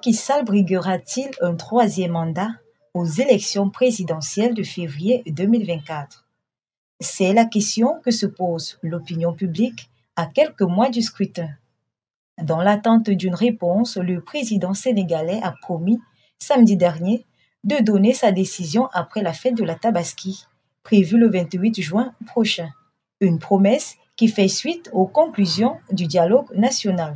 Macky Sall briguera-t-il un troisième mandat aux élections présidentielles de février 2024? C'est la question que se pose l'opinion publique à quelques mois du scrutin. Dans l'attente d'une réponse, le président sénégalais a promis, samedi dernier, de donner sa décision après la fête de la Tabaski, prévue le 28 juin prochain. Une promesse qui fait suite aux conclusions du dialogue national.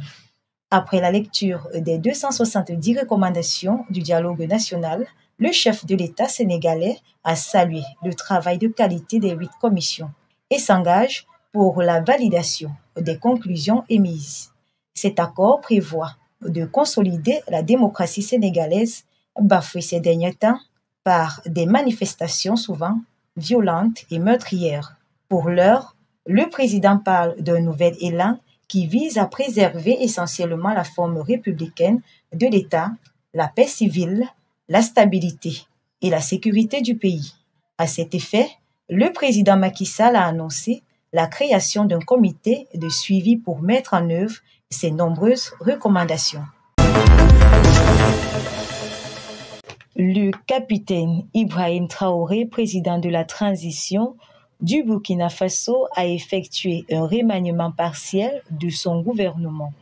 Après la lecture des 270 recommandations du dialogue national, le chef de l'État sénégalais a salué le travail de qualité des 8 commissions et s'engage pour la validation des conclusions émises. Cet accord prévoit de consolider la démocratie sénégalaise, bafouée ces derniers temps par des manifestations souvent violentes et meurtrières. Pour l'heure, le président parle d'un nouvel élan qui vise à préserver essentiellement la forme républicaine de l'État, la paix civile, la stabilité et la sécurité du pays. À cet effet, le président Macky Sall a annoncé la création d'un comité de suivi pour mettre en œuvre ces nombreuses recommandations. Le capitaine Ibrahim Traoré, président de la transition du Burkina Faso, a effectué un remaniement partiel de son gouvernement.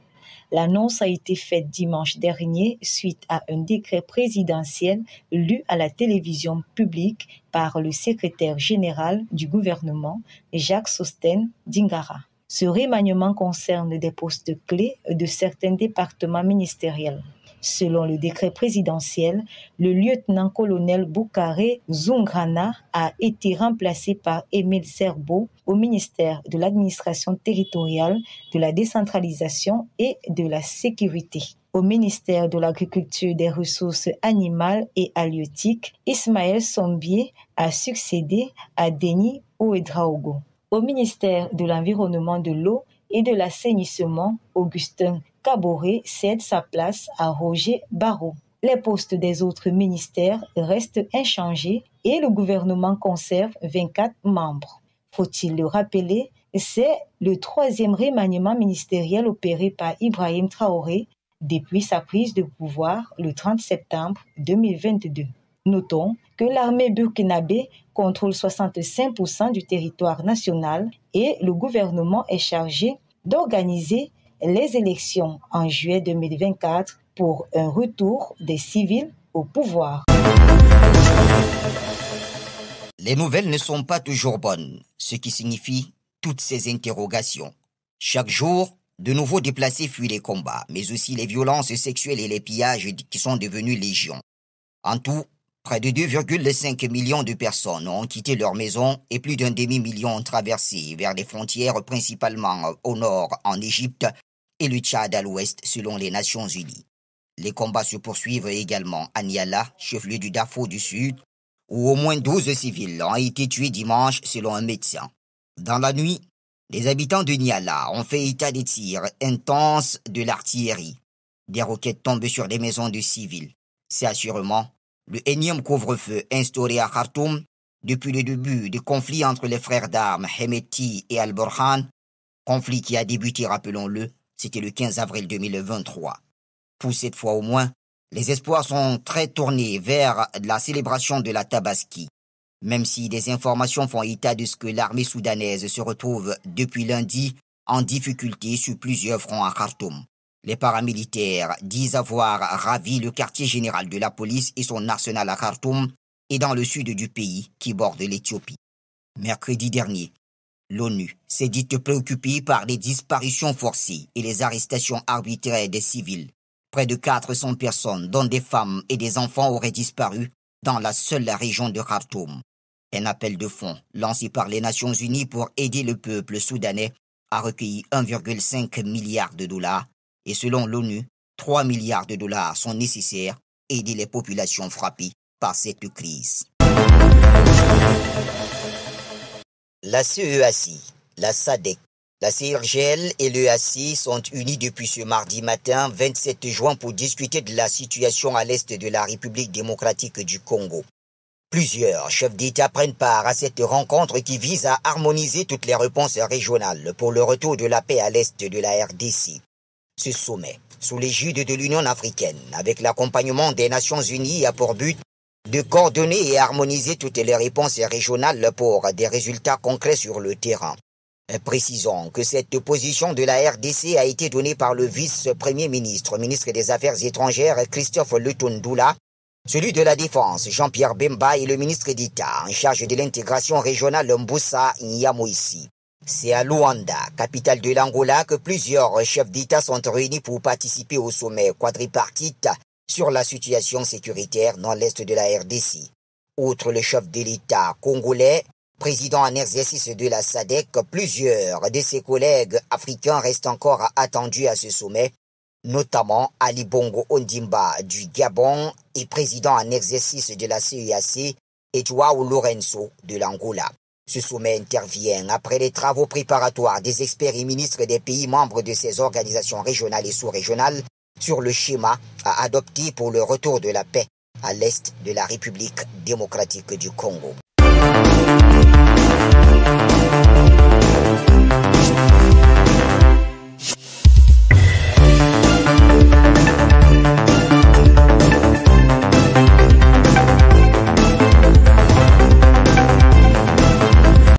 L'annonce a été faite dimanche dernier suite à un décret présidentiel lu à la télévision publique par le secrétaire général du gouvernement, Jacques Sostène Dingara. Ce remaniement concerne des postes clés de certains départements ministériels. Selon le décret présidentiel, le lieutenant-colonel Boukaré Zoungrana a été remplacé par Émile Serbo au ministère de l'administration territoriale, de la décentralisation et de la sécurité. Au ministère de l'Agriculture, des Ressources animales et halieutiques, Ismaël Sombier a succédé à Denis Ouedraogo. Au ministère de l'Environnement, de l'eau et de l'assainissement, Augustin Kaboré cède sa place à Roger Barrault. Les postes des autres ministères restent inchangés et le gouvernement conserve 24 membres. Faut-il le rappeler, c'est le troisième remaniement ministériel opéré par Ibrahim Traoré depuis sa prise de pouvoir le 30 septembre 2022. Notons que l'armée burkinabé contrôle 65% du territoire national et le gouvernement est chargé d'organiser les élections en juillet 2024 pour un retour des civils au pouvoir. Les nouvelles ne sont pas toujours bonnes, ce qui signifie toutes ces interrogations. Chaque jour, de nouveaux déplacés fuient les combats, mais aussi les violences sexuelles et les pillages qui sont devenus légion. En tout, près de 2,5 millions de personnes ont quitté leur maison et plus d'un demi-million ont traversé vers les frontières principalement au nord en Égypte et le Tchad à l'ouest selon les Nations Unies. Les combats se poursuivent également à Niala, chef-lieu du Darfour du Sud, où au moins 12 civils ont été tués dimanche selon un médecin. Dans la nuit, les habitants de Niala ont fait état des tirs intenses de l'artillerie. Des roquettes tombent sur des maisons de civils. C'est assurément le énième couvre-feu instauré à Khartoum depuis le début du conflit entre les frères d'armes Hemeti et Al-Burhan, conflit qui a débuté, rappelons-le, c'était le 15 avril 2023. Pour cette fois au moins, les espoirs sont très tournés vers la célébration de la Tabaski, même si des informations font état de ce que l'armée soudanaise se retrouve depuis lundi en difficulté sur plusieurs fronts à Khartoum. Les paramilitaires disent avoir ravi le quartier général de la police et son arsenal à Khartoum et dans le sud du pays qui borde l'Éthiopie. Mercredi dernier, l'ONU s'est dite préoccupée par les disparitions forcées et les arrestations arbitraires des civils. Près de 400 personnes, dont des femmes et des enfants, auraient disparu dans la seule région de Khartoum. Un appel de fonds lancé par les Nations Unies pour aider le peuple soudanais a recueilli 1,5 milliard de dollars et selon l'ONU, 3 milliards de dollars sont nécessaires pour aider les populations frappées par cette crise. La CEAC, la SADC, la CIRGL et l'EAC sont unis depuis ce mardi matin 27 juin pour discuter de la situation à l'est de la République démocratique du Congo. Plusieurs chefs d'État prennent part à cette rencontre qui vise à harmoniser toutes les réponses régionales pour le retour de la paix à l'est de la RDC. Ce sommet sous l'égide de l'Union africaine, avec l'accompagnement des Nations Unies, a pour but de coordonner et harmoniser toutes les réponses régionales pour des résultats concrets sur le terrain. Précisons que cette position de la RDC a été donnée par le vice-premier ministre, ministre des Affaires étrangères Christophe Lutondoula, celui de la Défense Jean-Pierre Bemba et le ministre d'État en charge de l'intégration régionale Mbusa Nyamoisi. C'est à Luanda, capitale de l'Angola, que plusieurs chefs d'État sont réunis pour participer au sommet quadripartite sur la situation sécuritaire dans l'est de la RDC. Outre le chef de l'État congolais, président en exercice de la SADC, plusieurs de ses collègues africains restent encore attendus à ce sommet, notamment Ali Bongo Ondimba du Gabon et président en exercice de la CEAC et Joao Lourenço de l'Angola. Ce sommet intervient après les travaux préparatoires des experts et ministres des pays membres de ces organisations régionales et sous-régionales sur le schéma à adopter pour le retour de la paix à l'est de la République démocratique du Congo.